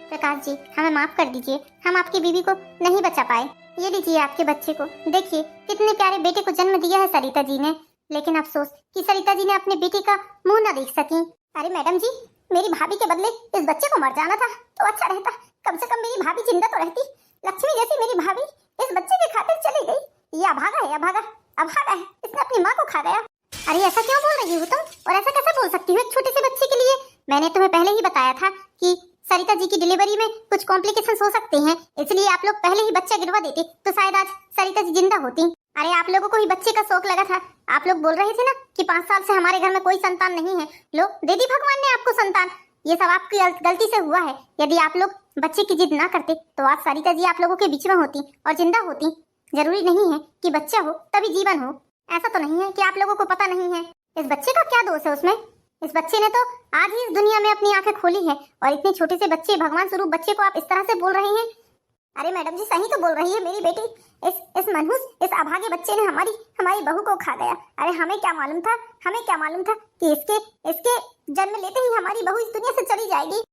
प्रकाश जी, हमें माफ कर दीजिए, हम आपकी बीवी को नहीं बचा पाए। ये लीजिए आपके बच्चे को, देखिए कितने प्यारे बेटे को जन्म दिया है सरिता जी ने। लेकिन अफसोस कि सरिता जी ने अपने बेटी का मुंह न देख सकी। अरे मैडम जी, मेरी भाभी के बदले इस बच्चे को मर जाना था तो अच्छा रहता। कम से कम मेरी भाभी जिंदा तो रहती। लक्ष्मी जैसी मेरी भाभी इस बच्चे के खातिर चली गई। ये अभागा है, अभागा है। इसने अपनी माँ को खा गया। अरे ऐसा क्यों बोल रही हो तुम, और ऐसा कैसे बोल सकती हो एक छोटे से बच्चे के लिए? मैंने तुम्हें पहले ही बताया था कि सरिता जी की डिलीवरी में कुछ कॉम्प्लिकेशंस हो सकते हैं, इसलिए आप लोग पहले ही बच्चा गिरवा देते तो शायद आज सरिता जी जिंदा होती। अरे आप लोगों को ही बच्चे का शौक लगा था। आप लोग बोल रहे थे ना कि 5 साल से हमारे घर में कोई संतान नहीं है। लो, दे दी भगवान ने आपको संतान। ये सब आपकी गलती से हुआ है। यदि आप लोग बच्चे की जिद ना करते तो आज सरिता जी आप लोगों के बीच में होती और जिंदा होती। जरूरी नहीं है कि बच्चा हो तभी जीवन हो। ऐसा तो नहीं है कि आप लोगों को पता नहीं है। इस बच्चे का क्या दोष है उसमें? इस बच्चे ने तो आज ही इस दुनिया में अपनी आंखें खोली है, और इतने छोटे से बच्चे, भगवान स्वरूप बच्चे को आप इस तरह से बोल रहे हैं। अरे मैडम जी, सही तो बोल रही है मेरी बेटी। इस मनहूस, इस अभागे बच्चे ने हमारी बहू को खा गया। अरे हमें क्या मालूम था कि इसके जन्म लेते ही हमारी बहू इस दुनिया से चली जाएगी।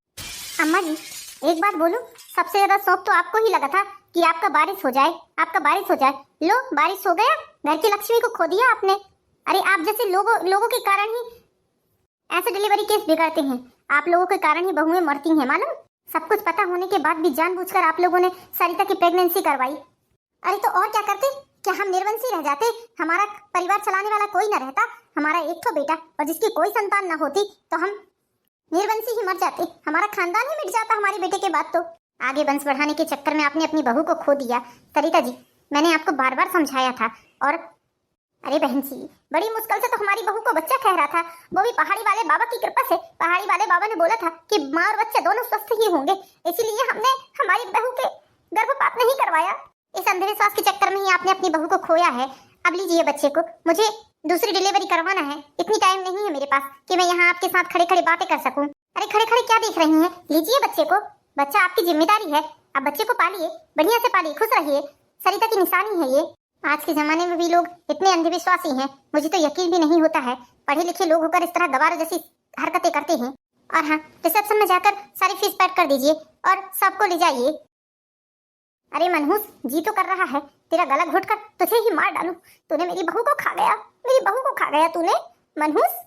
अम्मा जी, एक बात बोलूं, सबसे ज्यादा शौक तो आपको ही लगा था कि आपका बारिश हो जाए। लो, बारिश हो गया। घर की लक्ष्मी को खो दिया आपने। अरे आप जैसे लोगों के कारण ही ऐसे डिलीवरी केस बिगड़ते हैं। आप लोगों के कारण ही बहुएं मरती हैं, मालूम? सब कुछ पता होने के बाद भी जानबूझकर आप लोगों ने सरिता की प्रेगनेंसी करवाई। अरे तो और क्या करते? क्या हम निर्वंशी रह जाते? हमारा परिवार चलाने वाला कोई न रहता। हमारा एक तो बेटा और जिसकी कोई संतान न होती तो हम निर्वंशी ही मर जाते। हमारा खानदान ही मिट जाता हमारे बेटे के बाद। तो आगे वंश बढ़ाने के चक्कर में आपने अपनी बहू को खो दिया। सरिता जी, मैंने आपको बार बार समझाया था। और अरे बहन जी, बड़ी मुश्किल से तो हमारी बहू को बच्चा कह रहा था, वो भी पहाड़ी वाले बाबा की कृपा से। पहाड़ी वाले बाबा ने बोला था कि माँ और बच्चा दोनों स्वस्थ ही होंगे, इसीलिए हमने हमारी बहू के गर्भपात नहीं करवाया। इस अंधविश्वास के चक्कर में ही आपने अपनी बहू को खोया है। अब लीजिए बच्चे को, मुझे दूसरी डिलीवरी करवाना है। इतनी टाइम नहीं है मेरे पास कि मैं यहाँ आपके साथ खड़े खड़े बातें कर सकूं। अरे खड़े खड़े क्या देख रही हैं? लीजिए बच्चे को, बच्चा आपकी जिम्मेदारी है। आप बच्चे को पालिए, बढ़िया से पालिए, खुश रहिए। सरिता की निशानी है ये। आज के जमाने में भी लोग इतने अंधविश्वासी हैं, मुझे तो यकीन भी नहीं होता है। पढ़े लिखे लोग होकर इस तरह गवार जैसी हरकतें करते हैं। और हाँ, रिसेप्शन में जाकर सारी फीस पैक कर दीजिए और सबको ले जाइए। अरे मनहूस, जी तो कर रहा है तेरा गला घोट कर तुझे ही मार डालूं। तूने मेरी बहू को खा गया, तूने मनहूस।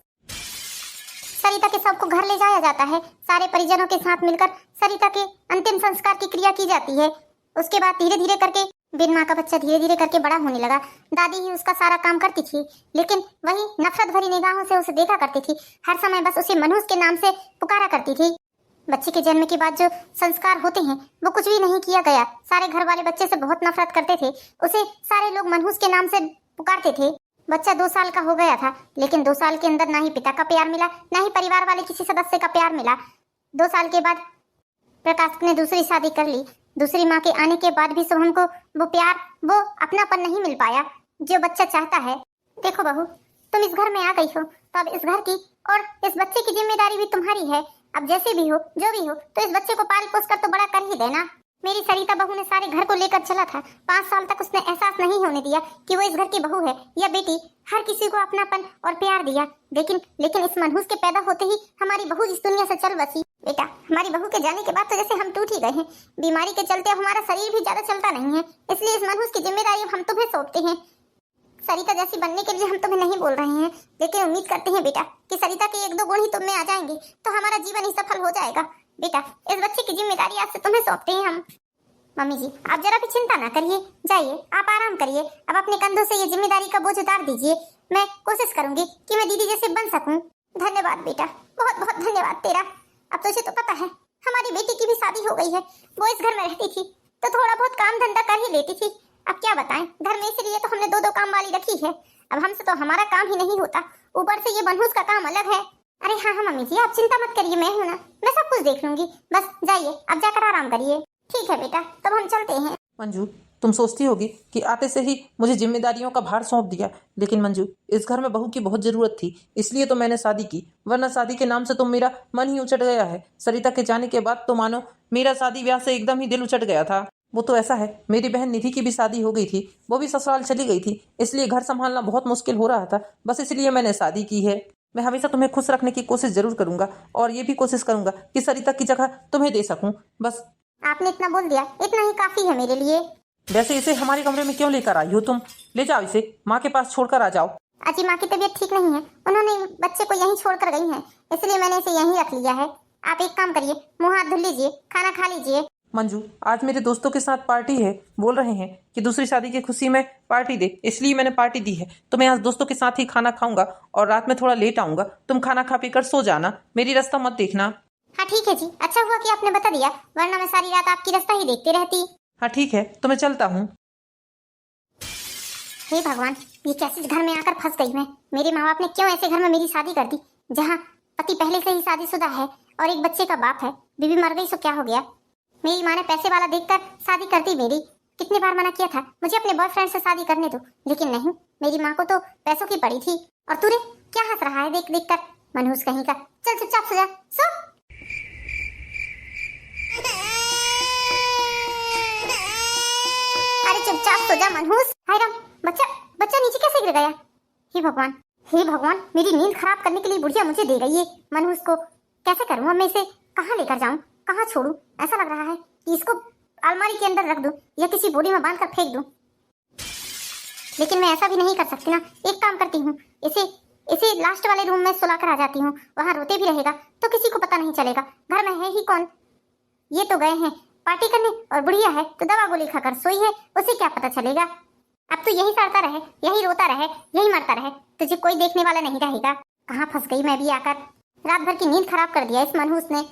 सरिता के शव को घर ले जाया जाता है। सारे परिजनों के साथ मिलकर सरिता के अंतिम संस्कार की क्रिया की जाती है। उसके बाद धीरे धीरे करके बिन माँ का बच्चा धीरे धीरे करके बड़ा होने लगा। दादी ही उसका सारा काम करती थी, लेकिन वही नफरत भरी निगाहों से उसे देखा करती थी। हर समय बस उसे मनहूस के नाम से पुकारा करती थी। बच्चे के जन्म के बाद जो संस्कार होते हैं वो कुछ भी नहीं किया गया। सारे घर वाले बच्चे से बहुत नफरत करते थे। उसे सारे लोग मनहूस के नाम से पुकारते थे। बच्चा 2 साल का हो गया था, लेकिन 2 साल के अंदर ना ही पिता का प्यार मिला, ना ही परिवार वाले किसी सदस्य का प्यार मिला। 2 साल के बाद प्रकाश ने दूसरी शादी कर ली। दूसरी माँ के आने के बाद भी शुभम को वो प्यार, वो अपनापन नहीं मिल पाया जो बच्चा चाहता है। देखो बहू, तुम इस घर में आ गई हो तो अब इस घर की और इस बच्चे की जिम्मेदारी भी तुम्हारी है। अब जैसे भी हो, जो भी हो, तो इस बच्चे को पाल पोस कर तो बड़ा कर ही देना। मेरी सरिता बहू ने सारे घर को लेकर चला था। 5 साल तक उसने एहसास नहीं होने दिया कि वो इस घर की बहू है या बेटी। हर किसी को अपनापन और प्यार दिया, लेकिन इस मनहूस के पैदा होते ही हमारी बहू इस दुनिया से चल बसी। बेटा, हमारी बहू के जाने के बाद तो जैसे हम टूट ही गए हैं। बीमारी के चलते अब हमारा शरीर भी ज्यादा चलता नहीं है, इसलिए इस मनहूस की जिम्मेदारी अब हम तुम्हें सौंपते हैं। सरिता जैसी बनने के लिए हम तुम्हें नहीं बोल रहे हैं, लेकिन उम्मीद करते हैं बेटा कि सरिता के 1-2 गुण ही तुम में आ जाएंगे तो हमारा जीवन ही सफल हो जाएगा। बेटा, इस बच्चे की जिम्मेदारी आज से तुम्हें सौंपते हैं हम। मम्मी जी, आप जरा भी चिंता ना करिए, जाइए आप आराम करिए। अब अपने कंधों से ये जिम्मेदारी का बोझ उतार दीजिए। मैं कोशिश करूंगी कि मैं दीदी जैसे बन सकूं। धन्यवाद बेटा, बहुत बहुत धन्यवाद तेरा। अब तुझे तो पता है हमारी बेटी की भी शादी हो गई है। वो इस घर में रहती थी तो थोड़ा बहुत काम धंधा कर ही लेती थी। अब क्या बताएं, घर में इसलिए तो हमने 2-2 काम वाली रखी है। अब हमसे तो हमारा काम ही नहीं होता, ऊपर से ये मनहूस का काम अलग है। अरे हाँ मम्मी जी, आप चिंता मत करिए, मैं हूँ ना, मैं सब कुछ देख लूंगी। बस जाइए, अब जाकर आराम करिए। ठीक है बेटा, तब हम चलते हैं। मंजू, तुम सोचती होगी कि आते से ही मुझे जिम्मेदारियों का भार सौंप दिया, लेकिन मंजू, इस घर में बहू की बहुत जरूरत थी, इसलिए तो मैंने शादी की। वरना शादी के नाम से तो मेरा मन ही उचट गया है। सरिता के जाने के बाद तो मानो मेरा शादी ब्याह से एकदम ही दिल उचट गया था। वो तो ऐसा है, मेरी बहन निधि की भी शादी हो गई थी, वो भी ससुराल चली गई थी, इसलिए घर संभालना बहुत मुश्किल हो रहा था। बस इसलिए मैंने शादी की है। मैं हमेशा तुम्हें खुश रखने की कोशिश जरूर करूंगा और ये भी कोशिश करूंगा कि सरिता की जगह तुम्हें दे सकूं। बस आपने इतना बोल दिया, इतना ही काफी है मेरे लिए। वैसे इसे हमारे कमरे में क्यों लेकर आई हो तुम? ले जाओ इसे, माँ के पास छोड़कर आ जाओ। अजी माँ की तबीयत ठीक नहीं है, उन्होंने बच्चे को यहीं छोड़कर गई हैं, इसलिए मैंने इसे यहीं रख लिया है। आप एक काम करिए, मुंह हाथ धुल लीजिए, खाना खा लीजिए। मंजू, आज मेरे दोस्तों के साथ पार्टी है, बोल रहे हैं कि दूसरी शादी की खुशी में पार्टी दे, इसलिए मैंने पार्टी दी है। तो मैं आज दोस्तों के साथ ही खाना खाऊंगा और रात में थोड़ा लेट आऊंगा। तुम खाना खा पी कर सो जाना, मेरी रास्ता मत देखना। हाँ ठीक है जी, अच्छा हुआ कि आपने बता दिया, वरना मैं सारी रात आपकी रास्ता ही देखती रहती। हाँ ठीक है, तो मैं चलता हूँ। हे भगवान, ये कैसे घर में आकर फंस गई मैं। मेरे माँ बाप ने क्यों ऐसे घर में मेरी शादी कर दी, जहाँ पति पहले से ही शादीशुदा है और एक बच्चे का बाप है। बीवी मर गई तो क्या हो गया। मेरी माँ ने पैसे वाला देखकर शादी कर दी मेरी। कितनी बार मना किया था मुझे अपने बॉयफ्रेंड से शादी करने दो, लेकिन नहीं, मेरी माँ को तो पैसों की पड़ी थी। और तू रे क्या हंस रहा है देख देख कर, मनहूस कहीं का। चल चुपचाप सो जा, सो। अरे चुपचाप सो जा मनहूस। हाय राम, बच्चा बच्चा नीचे कैसे गिर गया। हे भगवान, हे भगवान, मेरी नींद खराब करने के लिए बुढ़िया मुझे दे गई है मनहूस को। कैसे करूँ मैं इसे, कहाँ लेकर जाऊँ, कहाँ छोड़ूं। ऐसा लग रहा है कि इसको अलमारी के अंदर रख दूं या किसी बोरी में बांध कर फेंक दूं, लेकिन मैं ऐसा भी नहीं कर सकती ना। एक काम करती हूँ, इसे इसे लास्ट वाले रूम में सुलाकर आ जाती हूँ, वहाँ रोते भी रहेगा तो किसी को पता नहीं चलेगा। घर में है ही कौन, ये तो गए हैं पार्टी करने और बुढ़िया है तो दवा गोली खाकर सोई है, उसे क्या पता चलेगा। अब तो यही सड़ता रहे, यही रोता रहे, यही मरता रहे, तुझे कोई देखने वाला नहीं रहेगा। कहाँ फंस गई मैं भी आकर, रात भर की नींद खराब कर दिया इस मनहूस ने।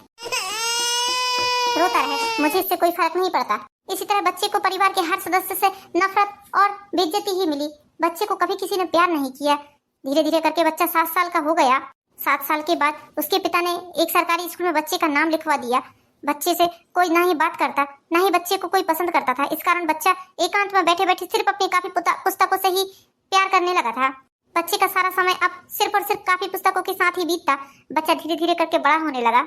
रोता रहे, मुझे इससे कोई फर्क नहीं पड़ता। इसी तरह बच्चे को परिवार के हर सदस्य से नफरत और बेइज्जती ही मिली। बच्चे को कभी किसी ने प्यार नहीं किया। धीरे धीरे करके बच्चा 7 साल का हो गया। 7 साल के बाद उसके पिता ने एक सरकारी स्कूल में बच्चे का नाम लिखवा दिया। बच्चे से कोई ना ही बात करता, ना ही बच्चे को कोई पसंद करता था। इस कारण बच्चा एकांत में बैठे बैठे सिर्फ अपनी कापी पुस्तकों से ही प्यार करने लगा था। बच्चे का सारा समय अब सिर्फ और सिर्फ कापी पुस्तकों के साथ ही बीतता। बच्चा धीरे धीरे करके बड़ा होने लगा।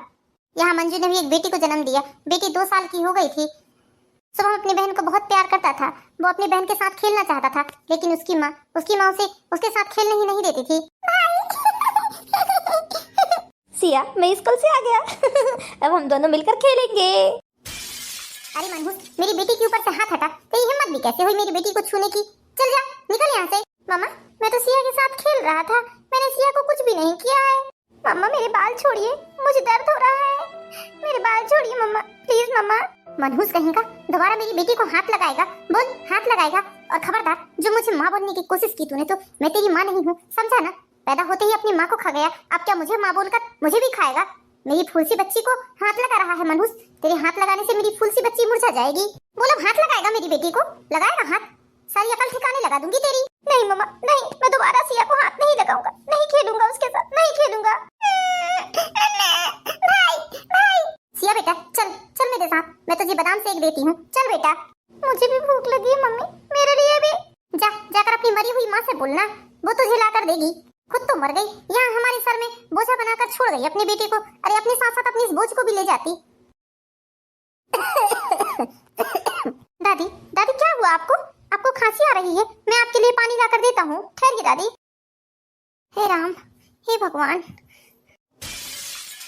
यहाँ मंजू ने भी एक बेटी को जन्म दिया। बेटी 2 साल की हो गई थी। सुबह अपनी बहन को बहुत प्यार करता था। वो अपनी बहन के साथ खेलना चाहता था, लेकिन उसकी माँ उसे उसके साथ खेलने ही नहीं देती थी। सिया, मैं स्कूल से आ गया। अब हम दोनों मिलकर खेलेंगे। अरे मनहूस, मेरी बेटी के ऊपर से हाथ हटा। तेरी हिम्मत भी कैसे हुई मेरी बेटी को छूने की। चल जा, निकल यहाँ से। मामा, मैं तो सिया के साथ खेल रहा था, मैंने सिया को कुछ भी नहीं किया है। मम्मा मेरे बाल छोड़िए, मुझे दर्द हो रहा है। मेरे बाल छोड़िए मम्मा, प्लीज मम्मा। मनहूस कहीं का दोबारा मेरी बेटी को हाथ लगाएगा, बोल हाथ लगाएगा। और खबरदार, जो मुझे माँ बनने की कोशिश की तूने, तो मैं तेरी माँ नहीं हूँ, समझा ना। पैदा होते ही अपनी माँ को खा गया, अब क्या मुझे माँ बोलकर मुझे भी खाएगा। मेरी फूलसी बच्ची को हाथ लगा रहा है मनहूस। तेरे हाथ लगाने से मेरी फूलसी बच्ची मुरझा जाएगी। बोलो हाथ लगाएगा मेरी बेटी को, लगाएगा हाथ, सारी अकल ठिकाने लगा दूंगी तेरी। नहीं मम्मा नहीं, मैं दोबारा सिया को हाथ नहीं लगाऊंगा, नहीं खेलूंगा उसके साथ, नहीं खेलूंगा। भाई भाई, सिया बेटा चल चल मेरे साथ, मैं तुझे बादाम सेक देती हूँ, चल बेटा। मुझे भी भूख लगी है मम्मी, मेरे लिए भी। जाकर अपनी मरी हुई माँ से बोलना, वो तुझे ला कर देगी। खुद तो मर गई, यहाँ हमारे सर में बोझा बनाकर छोड़ गई अपनी बेटी को। अरे अपने साथ साथ अपनी इस बोझ को भी ले जाती। दादी दादी क्या हुआ आपको? आपको खांसी आ रही है, मैं आपके लिए पानी लाकर देता हूँ, ठहरिए दादी। हे राम, हे भगवान।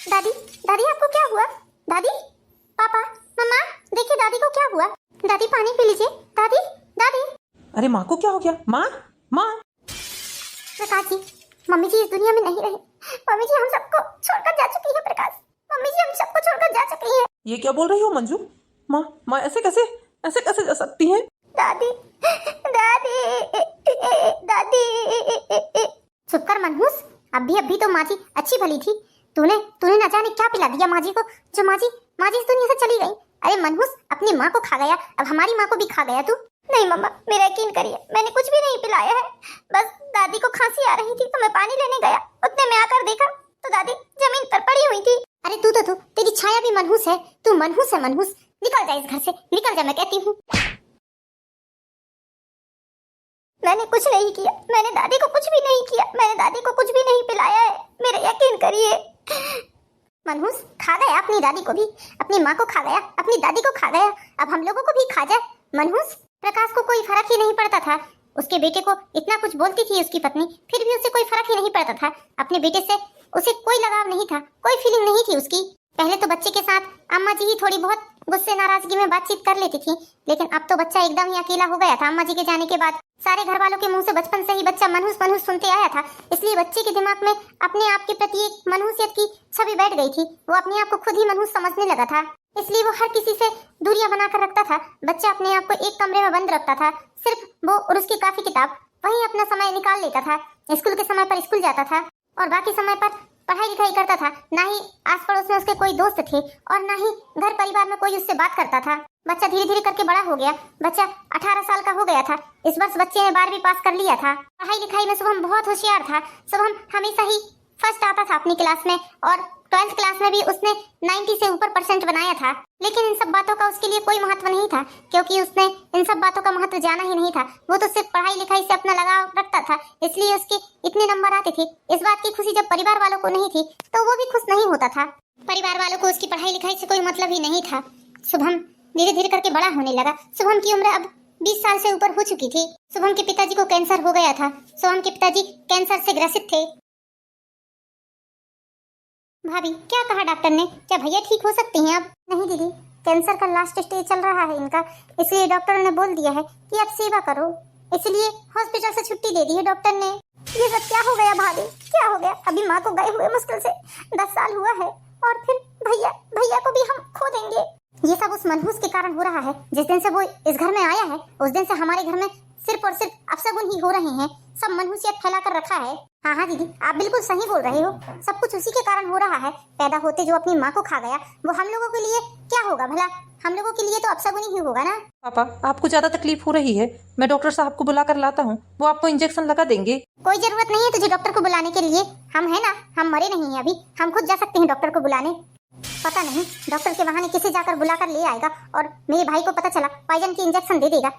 दादी दादी आपको क्या हुआ? दादी, पापा, मम्मा, देखिए दादी को क्या हुआ। दादी पानी पी लीजिए। दादी दादी। अरे माँ को क्या हो गया? माँ माँ। प्रकाश जी, मम्मी जी इस दुनिया में नहीं रहे। मम्मी जी हम सबको छोड़कर जा चुकी है। प्रकाश, मम्मी जी हम सबको छोड़कर जा चुकी है। ये क्या बोल रही हो मंजू? माँ माँ ऐसे कैसे जा सकती हैं? दादी दादी दादी। चुप कर मनहूस, अभी तो माँ जी अच्छी भली थी। तूने न जाने क्या पिला दिया माँ जी को, जो माँ जी इस दुनिया से चली गई। अरे मनहूस, अपनी माँ को खा गया, अब हमारी माँ को भी खा गया तू। नहीं मम्मा, मेरा यकीन करिए, मैंने कुछ भी नहीं पिलाया है। बस दादी को खांसी आ रही थी तो मैं पानी लेने गया, उतने में आकर देखा तो दादी जमीन पर पड़ी हुई थी। अरे तू तेरी छाया भी मनहूस है। तू मनहूस है मनहूस। निकल जा इस घर से, निकल जा मैं कहती हूँ। मैंने कुछ नहीं किया, मैंने दादी को कुछ भी नहीं किया, मैंने दादी को कुछ भी नहीं पिलाया है, मेरा यकीन करिए। मनहूस खा गया अपनी दादी को भी, अपनी माँ को खा गया, अपनी दादी को खा गया, अब हम लोगों को भी खा जाए। मनहूस, प्रकाश को कोई फर्क ही नहीं पड़ता था उसके बेटे को इतना कुछ बोलती थी उसकी पत्नी, फिर भी उसे कोई फर्क ही नहीं पड़ता था। अपने बेटे से उसे कोई लगाव नहीं था, कोई फीलिंग नहीं थी उसकी। पहले तो बच्चे के साथ अम्मा जी ही थोड़ी बहुत गुस्से नाराजगी में बातचीत कर लेती थी, लेकिन अब तो बच्चा एकदम ही अकेला हो गया था। अम्मा जी के जाने के बाद सारे घर वालों के मुंह से बचपन से ही बच्चा मनहूस मनहूस सुनते आया था, इसलिए बच्चे के दिमाग में अपने आप के प्रति एक मनहूसियत की छवि बैठ गई थी। वो अपने आप को खुद ही मनहूस समझने लगा था, इसलिए वो हर किसी से दूरियां बनाकर रखता था। बच्चा अपने आप को एक कमरे में बंद रखता था, सिर्फ वो और उसकी काफी किताब, वहीं अपना समय निकाल लेता था। स्कूल के समय पर स्कूल जाता था और बाकी समय पर पढ़ाई लिखाई करता था। ना ही आस पड़ोस में उसके कोई दोस्त थे और ना ही घर परिवार में कोई उससे बात करता था। बच्चा धीरे धीरे करके बड़ा हो गया। बच्चा 18 साल का हो गया था। इस वर्ष बच्चे ने 12वीं पास कर लिया था। पढ़ाई लिखाई में शुभम बहुत होशियार था। शुभम हमेशा ही फर्स्ट आता था अपनी क्लास में और 12th क्लास में भी उसने 90 से ऊपर % बनाया था। लेकिन इन सब बातों का उसके लिए कोई महत्व नहीं था, क्योंकि उसने इन सब बातों का महत्व जाना ही नहीं था। वो तो सिर्फ पढ़ाई लिखाई से अपना लगाव रखता था, इसलिए उसके इतने नंबर आते थे। इस बात की खुशी जब परिवार वालों को नहीं थी तो वो भी खुश नहीं होता था। परिवार वालों को उसकी पढ़ाई लिखाई से कोई मतलब ही नहीं था। शुभम धीरे धीरे करके बड़ा होने लगा। शुभम की उम्र अब 20 साल से ऊपर हो चुकी थी। शुभम के पिताजी को कैंसर हो गया था। शुभम के पिताजी कैंसर से ग्रसित थे। भाभी, क्या कहा डॉक्टर ने? क्या भैया ठीक हो सकते हैं अब? नहीं दीदी, कैंसर का लास्ट स्टेज चल रहा है इनका, इसलिए डॉक्टर ने बोल दिया है कि आप सेवा करो, इसलिए हॉस्पिटल से छुट्टी दे दी है डॉक्टर ने। ये सब क्या हो गया भाभी, क्या हो गया? अभी माँ को गए हुए मुश्किल से 10 साल हुआ है और फिर भैया को भी हम खो देंगे। ये सब उस मनहूस के कारण हो रहा है। जिस दिन से वो इस घर में आया है उस दिन से हमारे घर में सिर्फ और सिर्फ अपशगुन ही हो रहे हैं। सब मनहूसियत फैला कर रखा है। हाँ दीदी, आप बिल्कुल सही बोल रहे हो। सब कुछ उसी के कारण हो रहा है। पैदा होते जो अपनी माँ को खा गया, वो हम लोगों के लिए क्या होगा भला? हम लोगों के लिए तो अपशगुन ही होगा ना। पापा, आपको ज्यादा तकलीफ हो रही है, मैं डॉक्टर साहब को बुला कर लाता हूँ, वो आपको इंजेक्शन लगा देंगे। कोई जरूरत नहीं है तुझे डॉक्टर को बुलाने के लिए। हम है ना, हम मरे नहीं है अभी, हम खुद जा सकते हैं डॉक्टर को बुलाने। पता नहीं डॉक्टर के बहाने किसे जाकर बुलाकर ले आएगा और मेरे भाई को पता चला पॉइजन की इंजेक्शन दे देगा।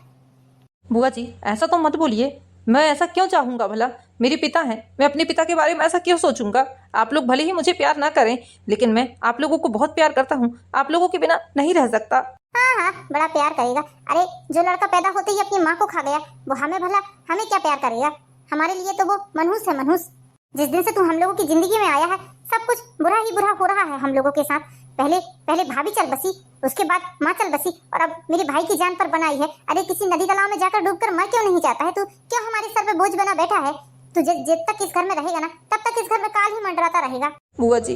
बुआ जी, ऐसा तो मत बोलिए। मैं ऐसा क्यों चाहूंगा भला? मेरे पिता हैं, मैं अपने पिता के बारे में ऐसा क्यों सोचूंगा? आप लोग भले ही मुझे प्यार ना करें, लेकिन मैं आप लोगों को बहुत प्यार करता हूँ। आप लोगों के बिना नहीं रह सकता। हाँ, बड़ा प्यार करेगा। अरे जो लड़का पैदा होते ही अपनी माँ को खा गया, वो हमें क्या प्यार करेगा? हमारे लिए तो वो मनहूस है, मनहूस। जिस दिन से तू हम लोगों की जिंदगी में आया है, सब कुछ बुरा ही बुरा हो रहा है हम लोगों के साथ। पहले भाभी चल बसी, उसके बाद माँ चल बसी, और अब मेरे भाई की जान पर बनाई है। अरे किसी नदी तालाब में जाकर डूबकर मर क्यों नहीं जाता है तू? क्यों हमारे सर पे बोझ बना बैठा है? तू जब तक इस घर में रहेगा ना, तब तक इस घर में काल ही मंडराता रहेगा। बुआ जी,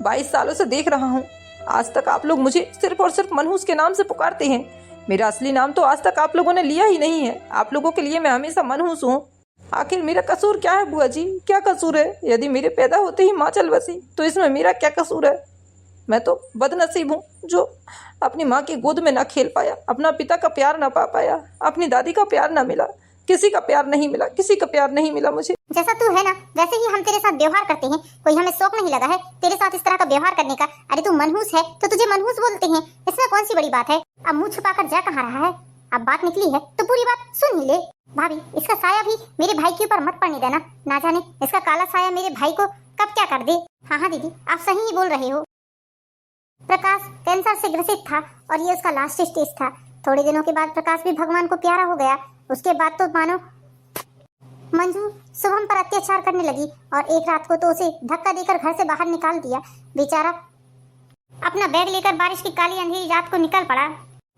22 सालों से देख रहा हूँ, आज तक आप लोग मुझे सिर्फ और सिर्फ मनहूस के नाम से पुकारते हैं। मेरा असली नाम तो आज तक आप लोगों ने लिया ही नहीं है। आप लोगों के लिए मैं हमेशा मनहूस हूँ। आखिर मेरा कसूर क्या है बुआ जी? क्या कसूर है? यदि मेरे पैदा होते ही माँ चल बसी तो इसमें मेरा क्या कसूर है? मैं तो बदनसीब हूँ जो अपनी माँ की गोद में ना खेल पाया, अपना पिता का प्यार ना पा पाया, अपनी दादी का प्यार ना मिला, किसी का प्यार नहीं मिला, किसी का प्यार नहीं मिला मुझे। जैसा तू है ना, वैसे ही हम तेरे साथ व्यवहार करते हैं। कोई हमें शौक नहीं लगा है तेरे साथ इस तरह का व्यवहार करने का। अरे तू मनहूस है तो तुझे मनहूस बोलते हैं, इसमें कौन सी बड़ी बात है? अब मुँह छुपाकर जा कहाँ रहा है? अब बात निकली है तो पूरी बात सुन ही ले। भाभी, इसका साया भी मेरे भाई के ऊपर मत पड़ने देना। ना जाने इसका काला साया मेरे भाई को कब क्या कर दे। हाँ दीदी, आप सही ही बोल रहे हो। प्रकाश कैंसर से ग्रसित था और ये उसका लास्ट स्टेज था। थोड़े दिनों के बाद प्रकाश भी भगवान को प्यारा हो गया। उसके बाद तो मानो मंजू शुभम पर अत्याचार करने लगी और एक रात को तो उसे धक्का देकर घर से बाहर निकाल दिया। बेचारा अपना बैग लेकर बारिश की काली अंधेरी रात को निकल पड़ा।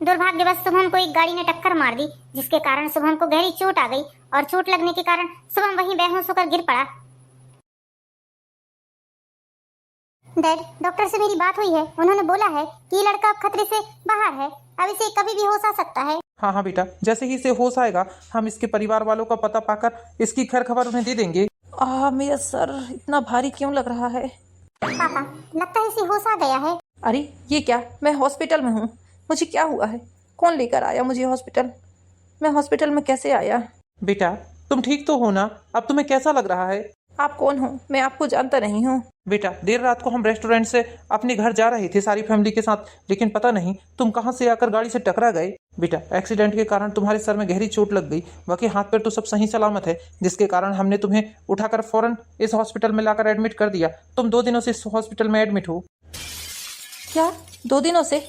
दुर्भाग्यवश शुभम को एक गाड़ी ने टक्कर मार दी, जिसके कारण शुभम को गहरी चोट आ गई और चोट लगने के कारण शुभम वहीं बेहोश होकर गिर पड़ा। डैड, डॉक्टर से मेरी बात हुई है। उन्होंने बोला है कि ये लड़का अब खतरे से बाहर है, अब इसे कभी भी होश आ सकता है। हाँ बेटा, जैसे ही इसे होश आएगा हम इसके परिवार वालों का पता पाकर इसकी खैर खबर उन्हें दे देंगे। मेरा सर इतना भारी क्यों लग रहा है? पापा, लगता है इसे होश आ गया है। अरे ये क्या, मैं हॉस्पिटल में हूँ। मुझे क्या हुआ है? कौन लेकर आया मुझे हॉस्पिटल? मैं हॉस्पिटल में कैसे आया? बेटा, तुम ठीक तो हो ना? अब तुम्हें कैसा लग रहा है? आप कौन हो? मैं आपको जानता नहीं हूँ। बेटा, देर रात को हम रेस्टोरेंट से अपने घर जा रहे थे सारी फैमिली के साथ, लेकिन पता नहीं तुम कहां से आकर गाड़ी से टकरा गए। बेटा, एक्सीडेंट के कारण तुम्हारे सर में गहरी चोट लग गई, बाकी हाथ पैर तो सब सही सलामत है, जिसके कारण हमने तुम्हें उठाकर फौरन इस हॉस्पिटल में लाकर एडमिट कर दिया। तुम 2 दिनों से इस हॉस्पिटल में एडमिट हो। क्या 2 दिनों से?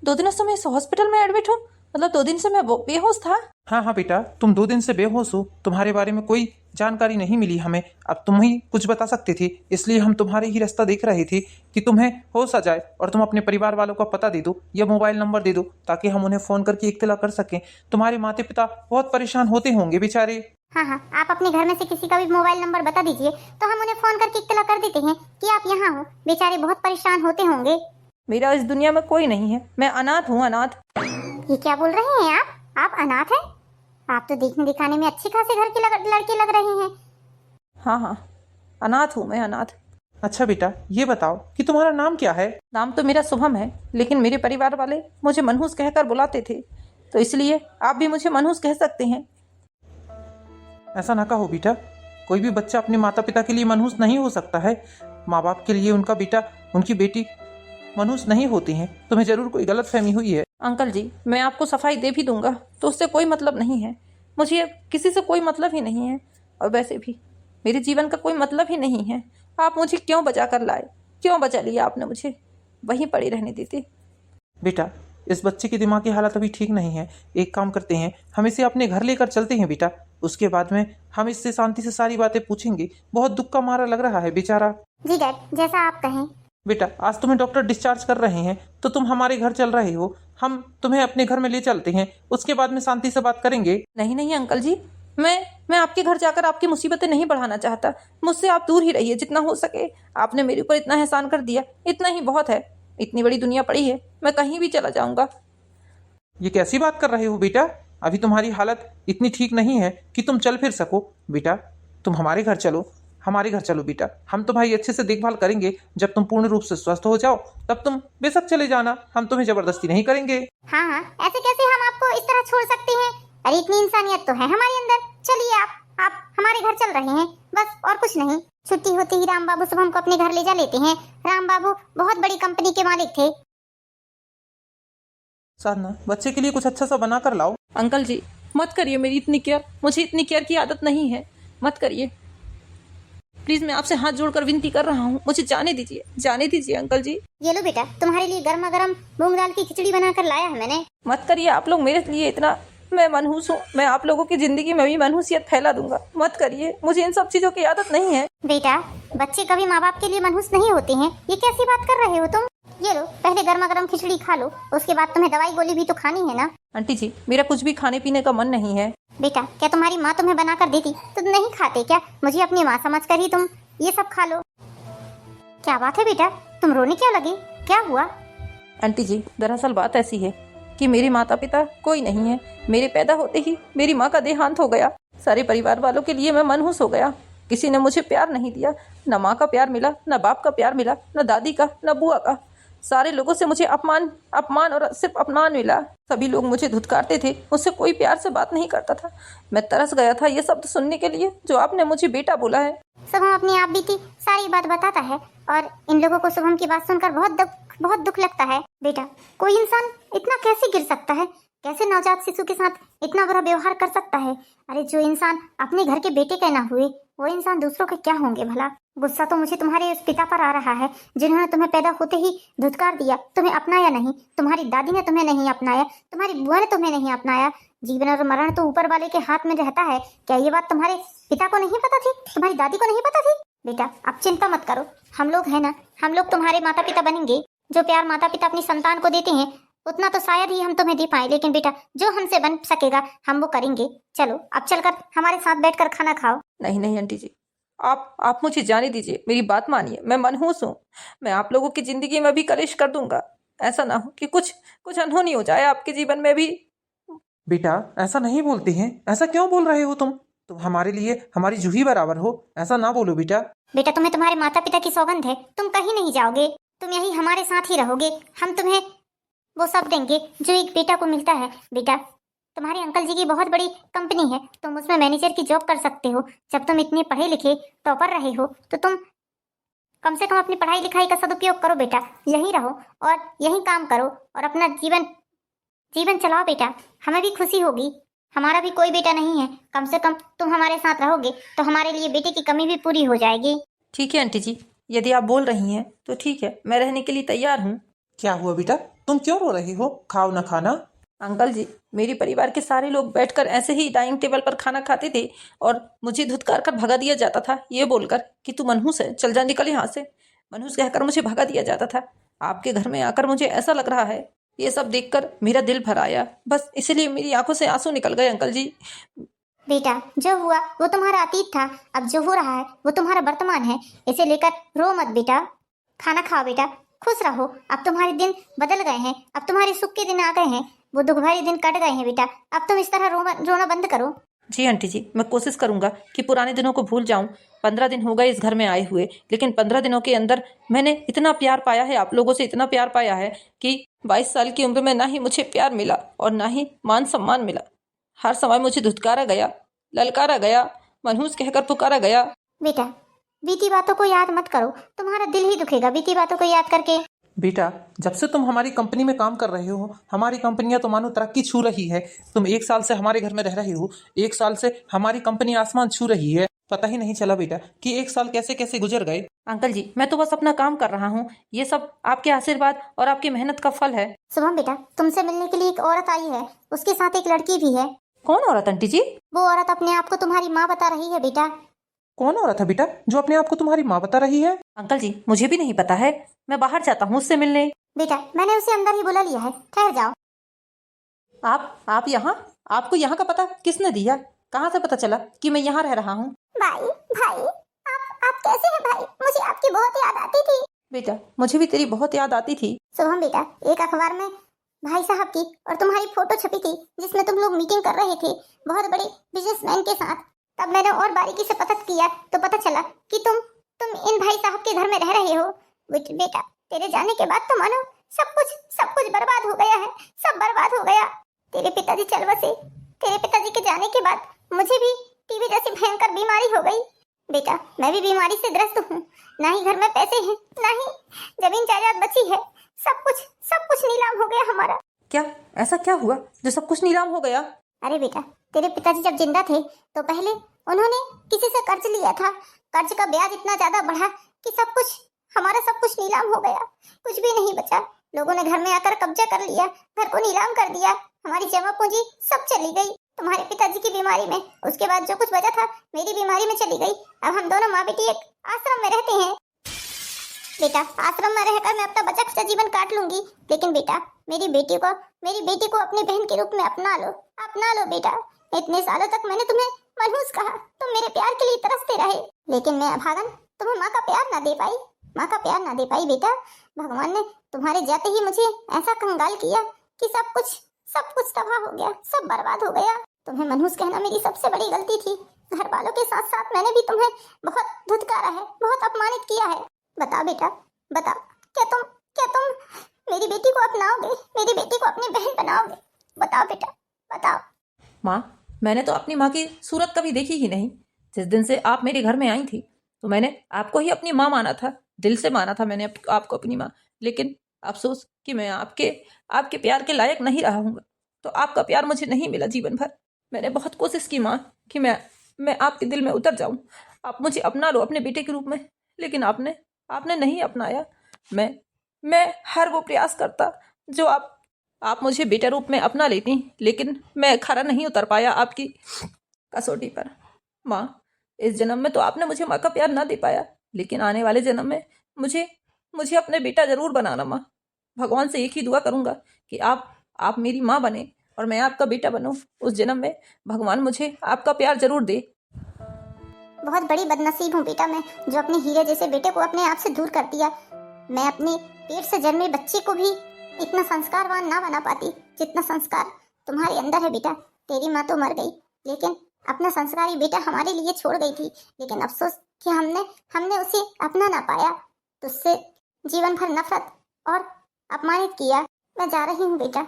2 दिनों से मैं इस हॉस्पिटल में एडमिट हूँ? मतलब 2 दिन से मैं बेहोश था। हाँ हाँ बेटा, तुम 2 दिन से बेहोश हो, तुम्हारे बारे में कोई जानकारी नहीं मिली हमें। अब तुम ही कुछ बता सकते थे, इसलिए हम तुम्हारे ही रास्ता देख रहे थे कि तुम्हें होश आ जाए और तुम अपने परिवार वालों का पता दे दो या मोबाइल नंबर दे दो, ताकि हम उन्हें फ़ोन करके इत्तला कर सकें। तुम्हारे माता पिता बहुत परेशान होते होंगे बेचारे। हाँ हाँ, आप अपने घर में से किसी का भी मोबाइल नंबर बता दीजिए तो हम उन्हें फोन करके इत्तला कर देते हैं कि आप यहाँ हो। बेचारे बहुत परेशान होते होंगे। मेरा इस दुनिया में कोई नहीं है, मैं अनाथ हूँ, अनाथ। ये क्या बोल रहे हैं आप अनाथ हैं? आप तो देखने दिखाने में अच्छे खासे घर के लड़के लग रहे हैं। हाँ हाँ, अनाथ हूँ मैं, अनाथ। अच्छा बेटा, ये बताओ कि तुम्हारा नाम क्या है? नाम तो मेरा शुभम है, लेकिन मेरे परिवार वाले मुझे मनहूस कहकर बुलाते थे, तो इसलिए आप भी मुझे मनहूस कह सकते हैं। ऐसा ना कहो बेटा, कोई भी बच्चा अपने माता पिता के लिए मनहूस नहीं हो सकता है। माँ बाप के लिए उनका बेटा, उनकी बेटी मनहूस नहीं होती हैं। तुम्हें जरूर कोई गलत फहमी हुई है। अंकल जी, मैं आपको सफाई दे भी दूंगा तो उससे कोई मतलब नहीं है। मुझे किसी से कोई मतलब ही नहीं है, और वैसे भी मेरे जीवन का कोई मतलब ही नहीं है। आप मुझे क्यों बचा कर लाए? क्यों बचा लिया आपने मुझे? वहीं पड़ी रहने देते। बेटा, इस बच्चे की दिमाग की हालत अभी ठीक नहीं है। एक काम करते हैं, हम इसे अपने घर लेकर चलते हैं बेटा। उसके बाद में हम इससे शांति से सारी बातें पूछेंगे। बहुत दुख का मारा लग रहा है बेचारा। जी डैड, जैसा आप कहें। बेटा, आज तुम्हें डॉक्टर डिस्चार्ज कर रहे हैं तो तुम हमारे घर चल रहे हो। हम तुम्हें अपने घर में ले चलते हैं, उसके बाद में शांति से बात करेंगे। नहीं नहीं अंकल जी, मैं आपके घर जाकर आपकी मुसीबतें नहीं बढ़ाना चाहता। मुझसे आप दूर ही रहिए जितना हो सके। आपने मेरे ऊपर इतना एहसान कर दिया, इतना ही बहुत है। इतनी बड़ी दुनिया पड़ी है, मैं कहीं भी चला जाऊंगा। ये कैसी बात कर रहे हो बेटा? अभी तुम्हारी हालत इतनी ठीक नहीं है कि तुम चल फिर सको। बेटा, तुम हमारे घर चलो, हमारे घर चलो बेटा। हम तुम्हारी अच्छे से देखभाल करेंगे। जब तुम पूर्ण रूप से स्वस्थ हो जाओ तब तुम बेशक चले जाना, हम तुम्हें जबरदस्ती नहीं करेंगे। हाँ हाँ, ऐसे कैसे हम आपको इस तरह छोड़ सकते हैं? अरे इतनी इंसानियत तो है हमारे अंदर। चलिए आप हमारे घर चल रहे हैं, बस और कुछ नहीं। छुट्टी होते ही राम बाबू शुभम को अपने घर ले जा लेते हैं। राम बाबू बहुत बड़ी कंपनी के मालिक थे। साधना, बच्चे के लिए कुछ अच्छा सा बना कर लाओ। अंकल जी, मत करिए मेरी इतनी केयर। मुझे इतनी केयर की आदत नहीं है, मत करिए प्लीज। मैं आपसे हाथ जोड़कर विनती कर रहा हूँ, मुझे जाने दीजिए, जाने दीजिए अंकल जी। ये लो बेटा, तुम्हारे लिए गर्मा गर्म मूंग दाल की खिचड़ी बनाकर लाया है मैंने। मत करिए आप लोग मेरे लिए इतना। मैं मनहूस हूँ, मैं आप लोगों की जिंदगी में भी मनहूसियत फैला दूंगा। मत करिए, मुझे इन सब चीजों की आदत नहीं है। बेटा, बच्चे कभी माँ बाप के लिए मनहूस नहीं होते हैं। ये कैसी बात कर रहे हो तुम? ये लो, पहले गर्मा गर्म खिचड़ी खा लो, उसके बाद तुम्हें दवाई गोली भी तो खानी है ना। आंटी जी, मेरा कुछ भी खाने पीने का मन नहीं है। बेटा, क्या तुम्हारी माँ तुम्हें बनाकर देती तो नहीं खाते क्या? मुझे अपनी माँ समझकर ही तुम ये सब खा लो। क्या बात है बेटा, तुम रोने क्यों लगे? क्या हुआ? आंटी जी, दरअसल बात ऐसी है कि मेरे माता पिता कोई नहीं है। मेरे पैदा होते ही मेरी माँ का देहांत हो गया। सारे परिवार वालों के लिए मैं मनहूस हो गया। किसी ने मुझे प्यार नहीं दिया, न माँ का प्यार मिला, न बाप का प्यार मिला, न दादी का, न बुआ का। सारे लोगों से मुझे अपमान और सिर्फ अपमान मिला। सभी लोग मुझे धुतकारते थे, मुझसे कोई प्यार से बात नहीं करता था। मैं तरस गया था ये शब्द सुनने के लिए जो आपने मुझे बेटा बोला है। शुभम अपनी आप बीती सारी बात बताता है और इन लोगों को शुभम की बात सुनकर बहुत दुख लगता है। बेटा, कोई इंसान इतना कैसे गिर सकता है? कैसे नवजात शिशु के साथ इतना बुरा व्यवहार कर सकता है? अरे जो इंसान अपने घर के बेटे के ना हुए, वो इंसान दूसरों के क्या होंगे भला? गुस्सा तो मुझे तुम्हारे उस पिता पर आ रहा है जिन्होंने तुम्हें पैदा होते ही धुतकार दिया, तुम्हें अपनाया नहीं। तुम्हारी दादी ने तुम्हें नहीं अपनाया, तुम्हारी बुआ ने तुम्हें नहीं अपनाया। जीवन और मरण तो ऊपर वाले के हाथ में रहता है। क्या ये बात तुम्हारे पिता को नहीं पता थी? तुम्हारी दादी को नहीं पता थी? बेटा, आप चिंता मत करो, हम लोग है ना, हम लोग तुम्हारे माता पिता बनेंगे। जो प्यार माता पिता अपनी संतान को देते हैं उतना तो शायद ही हम तुम्हें दे पाए, लेकिन बेटा जो हमसे बन सकेगा हम वो करेंगे। चलो अब चलकर हमारे साथ बैठकर खाना खाओ। नहीं नहीं आंटी जी, आप मुझे जाने दीजिए, मेरी बात मानिए। मैं मनहूस हूँ, मैं आप लोगों की जिंदगी में भी कलेश कर दूंगा। ऐसा ना हो कि कुछ अनहोनी हो जाए आपके जीवन में भी। बेटा, ऐसा नहीं बोलते हैं। ऐसा क्यों बोल रहे हो तुम हमारे लिए हमारी जूही बराबर हो। ऐसा ना बोलो बेटा। बेटा, तुम्हें तुम्हारे माता पिता की सौगंध है, तुम कहीं नहीं जाओगे, तुम यही हमारे साथ ही रहोगे। हम तुम्हें वो सब देंगे जो एक बेटा को मिलता है। बेटा, तुम्हारे अंकल जी की बहुत बड़ी कंपनी है, तुम उसमें मैनेजर की जॉब कर सकते हो। जब तुम इतने पढ़े लिखे टॉपर रहे हो तो तुम कम से कम अपनी पढ़ाई लिखाई का सदुपयोग करो बेटा। यहीं रहो और यहीं काम करो और अपना जीवन चलाओ बेटा। हमें भी खुशी होगी। हमारा भी कोई बेटा नहीं है, कम से कम तुम हमारे साथ रहोगे तो हमारे लिए बेटे की कमी भी पूरी हो जाएगी। ठीक है आंटी जी, यदि आप बोल रही हैं तो ठीक है, मैं रहने के लिए तैयार हूँ। क्या हुआ बेटा, तुम क्यों रो रही हो? खाओ ना खाना। अंकल जी, मेरे परिवार के सारे लोग बैठकर ऐसे ही डाइनिंग टेबल पर खाना खाते थे और मुझे धुतकार कर भगा दिया जाता था, ये बोलकर कि तू मनहूस है, चल जा, निकल यहाँ से। मनहूस कहकर मुझे भगा दिया जाता था। आपके घर में आकर मुझे ऐसा लग रहा है, ये सब देखकर मेरा दिल भर आया, बस इसलिए मेरी आंखों से आंसू निकल गए अंकल जी। बेटा, जो हुआ वो तुम्हारा अतीत था, अब जो हो रहा है वो तुम्हारा वर्तमान है। इसे लेकर रो मत बेटा, खाना खाओ बेटा, खुश रहो। अब तुम्हारे दिन बदल गए हैं, अब तुम्हारे सुख के दिन आ गए हैं, वो दुख भरे दिन कट गए हैं बेटा। अब तुम इस तरह रोना बंद करो। जी आंटी जी, मैं कोशिश करूंगा कि पुराने दिनों को भूल जाऊं। 15 दिन हो गए इस घर में आए हुए, लेकिन 15 दिनों के अंदर मैंने इतना प्यार पाया है, आप लोगों से इतना प्यार पाया है कि 22 साल की उम्र में ना ही मुझे प्यार मिला और ना ही मान सम्मान मिला। हर समय मुझे धुतकारा गया, ललकारा गया, मनहूस कहकर पुकारा गया। बेटा, बीती बातों को याद मत करो, तुम्हारा दिल ही दुखेगा बीती बातों को याद करके। बेटा, जब से तुम हमारी कंपनी में काम कर रहे हो, हमारी कंपनियां तो मानो तरक्की छू रही है। तुम 1 साल से हमारे घर में रह रहे हो, 1 साल से हमारी कंपनी आसमान छू रही है। पता ही नहीं चला बेटा कि 1 साल कैसे कैसे गुजर गए। अंकल जी, मैं तो बस अपना काम कर रहा हूँ, ये सब आपके आशीर्वाद और आपकी मेहनत का फल है। शुभम बेटा, तुमसे मिलने के लिए एक औरत आई है, उसके साथ एक लड़की भी है। कौन औरत आंटी जी? वो औरत अपने आप को तुम्हारी माँ बता रही है बेटा। कौन औरत है बेटा जो अपने आप को तुम्हारी माँ बता रही है? अंकल जी, मुझे भी नहीं पता है, मैं बाहर जाता हूँ उससे मिलने। बेटा, मैंने उसे अंदर ही बुला लिया है, ठहर जाओ। आप यहाँ? आपको यहाँ का पता किसने दिया? कहाँ से पता चला कि मैं यहाँ रह रहा हूँ? भाई भाई, आप कैसे हैं भाई? मुझे आपकी बहुत याद आती थी। बेटा, मुझे भी तेरी बहुत याद आती थी। शुभम बेटा, एक अखबार में भाई साहब की और तुम्हारी फोटो छपी थी, जिसमें तुम लोग मीटिंग कर रहे थे बहुत बड़े बिजनेसमैन के साथ। तब मैंने और बारीकी से पता किया तो पता चला कि तुम इन भाई साहब के घर में रह रहे हो। बेटा, तेरे जाने के बाद तो मानो सब कुछ बर्बाद हो गया है, सब बर्बाद हो गया। तेरे पिताजी चल बसे, तेरे पिताजी के जाने के बाद मुझे भी टीबी जैसी भयंकर बीमारी हो गई। बेटा, मैं भी बीमारी से ग्रस्त हूँ, ना ही घर में पैसे हैं, ना ही जमीन जायदाद बची है। सब कुछ नीलाम हो गया हमारा। क्या? ऐसा क्या हुआ जो सब कुछ नीलाम हो गया? अरे बेटा, तेरे पिताजी जब जिंदा थे तो पहले उन्होंने किसी से कर्ज लिया था। कर्ज का ब्याज इतना ज्यादा बढ़ा कि हमारा सब कुछ नीलाम हो गया, कुछ भी नहीं बचा। लोगों ने घर में आकर कब्जा कर लिया, घर को नीलाम कर दिया, हमारी जमा पूंजी सब चली गई तुम्हारे पिताजी की बीमारी में। उसके बाद जो कुछ बचा था मेरी बीमारी में चली गई। अब हम दोनों माँ बेटी एक आश्रम में रहते हैं। बेटा, आश्रम में रहकर मैं अपना बचा खुचा जीवन काट लूंगी, लेकिन बेटा मेरी बेटी को अपनी बहन के रूप में अपना लो बेटा। इतने सालों तक मैंने तुम्हें मनहूस कहा, तुम मेरे प्यार के लिए तरसते रहे, लेकिन मैं अभागन तुम्हें माँ का प्यार ना दे पाई बेटा। भगवान ने तुम्हारे जाते ही मुझे ऐसा कंगाल किया कि सब कुछ तबाह हो गया, सब बर्बाद हो गया। तुम्हें मनहूस कहना मेरी सबसे बड़ी गलती थी। घर वालों के साथ साथ मैंने भी तुम्हें बहुत धुतकारा है, बहुत अपमानित किया है। बताओ बेटा, बताओ, क्या तुम मेरी बेटी को अपनाओगे, मेरी बेटी को अपनी बहन बनाओगे? बताओ बेटा, बताओ। माँ, मैंने तो अपनी माँ की सूरत कभी देखी ही नहीं। जिस दिन से आप मेरे घर में आई थी तो मैंने आपको ही अपनी माँ माना था, दिल से माना था मैंने आपको अपनी माँ। लेकिन अफसोस कि मैं आपके प्यार के लायक नहीं रहा हूँ, तो आपका प्यार मुझे नहीं मिला जीवन भर। मैंने बहुत कोशिश की माँ कि मैं आपके दिल में उतर जाऊँ, आप मुझे अपना लो अपने बेटे के रूप में, लेकिन आपने नहीं अपनाया। मैं हर वो प्रयास करता जो आप मुझे बेटा रूप में अपना लेती, लेकिन मैं खरा नहीं उतर पाया आपकी कसौटी पर। माँ, इस जन्म में तो आपने मुझे माँ का प्यार ना दे पाया, लेकिन आने वाले जन्म में मुझे अपने बेटा जरूर बनाना माँ। भगवान से एक ही दुआ करूँगा कि आप मेरी माँ बने और मैं आपका बेटा बनूँ। उस जन्म में भगवान मुझे आपका प्यार जरूर दे। बहुत बड़ी बदनसीब हूँ बेटा मैं, जो अपने हीरे जैसे बेटे को अपने आप से दूर कर दिया। मैं अपने पेट से जन्मे बच्चे को भी इतना संस्कारवान ना बना पाती जितना संस्कार तुम्हारे अंदर है बेटा। तेरी माँ तो मर गई, लेकिन अपना संस्कारी बेटा हमारे लिए छोड़ गई थी, लेकिन अफसोस कि हमने उसे अपना ना पाया, तुझसे जीवन भर नफरत और अपमानित किया। मैं जा रही हूँ बेटा,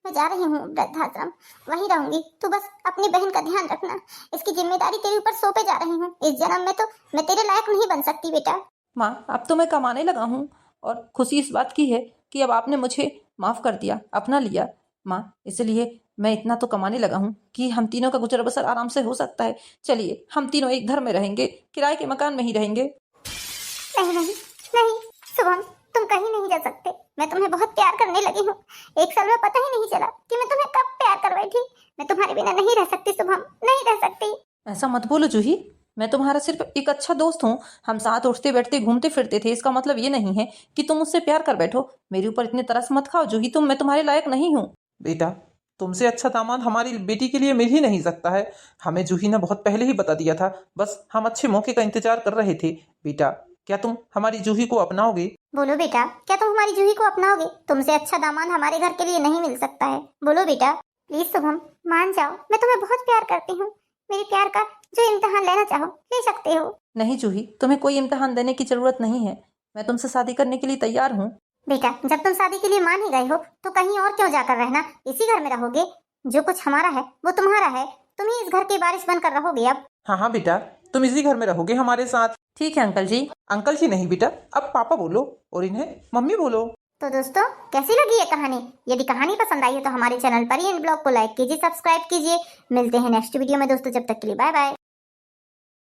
मैं जा रही हूँ वृद्धाश्रम, वहीं रहूंगी। तू बस अपनी बहन का ध्यान रखना, इसकी जिम्मेदारी तेरे ऊपर सौंपे जा रही हूँ। इस जन्म में तो मैं तेरे लायक नहीं बन सकती बेटा। माँ, अब तो मैं कमाने लगा हूँ और खुशी इस बात की है कि अब आपने मुझे माफ़ कर दिया, अपना लिया माँ। इसलिए मैं इतना तो कमाने लगा हूँ कि हम तीनों का गुजर बसर आराम से हो सकता है। चलिए, हम तीनों एक घर में रहेंगे, किराए के मकान में ही रहेंगे। नहीं शुभम, तुम कहीं नहीं जा सकते। मैं तुम्हें बहुत प्यार करने लगी हूँ। 1 साल में पता ही नहीं चला कि मैं तुम्हें कब तुम्हारे बिना नहीं रह सकती शुभम, नहीं रह सकती। ऐसा मत बोलो जूही, मैं तुम्हारा सिर्फ एक अच्छा दोस्त हूँ। हम साथ उठते बैठते घूमते फिरते थे, इसका मतलब ये नहीं है कि तुम मुझसे प्यार कर बैठो। मेरे ऊपर इतने तरस मत खाओ जूही, मैं तुम्हारे लायक नहीं हूँ। बेटा, तुमसे अच्छा दामाद हमारी बेटी के लिए मिल ही नहीं सकता है। हमें जूही ने बहुत पहले ही बता दिया था, बस हम अच्छे मौके का इंतजार कर रहे थे। बेटा, क्या तुम हमारी जूही को अपनाओगे? बोलो बेटा, क्या तुम हमारी जूही को अपनाओगे? तुमसे अच्छा दामाद हमारे घर के लिए नहीं मिल सकता है। बोलो बेटा, प्लीज शुभम मान जाओ, मैं तुम्हें बहुत प्यार करती हूँ। मेरे प्यार का जो इम्तिहान लेना चाहो ले सकते हो। नहीं जूही, तुम्हें कोई इम्तिहान देने की जरूरत नहीं है। मैं तुमसे शादी करने के लिए तैयार हूँ। बेटा, जब तुम शादी के लिए मान ही गए हो तो कहीं और क्यों जाकर रहना, इसी घर में रहोगे। जो कुछ हमारा है वो तुम्हारा है, तुम ही इस घर की वारिस बनकर रहोगे अब। हाँ हाँ बेटा, तुम इसी घर में रहोगे हमारे साथ। ठीक है अंकल जी। अंकल जी नहीं बेटा, अब पापा बोलो और इन्हें मम्मी बोलो। तो दोस्तों, कैसी लगी ये कहानी? यदि कहानी पसंद आई हो तो हमारे चैनल पर ही ब्लॉग को लाइक कीजिए, सब्सक्राइब कीजिए। मिलते हैं नेक्स्ट वीडियो में दोस्तों, जब तक के लिए बाय बाय।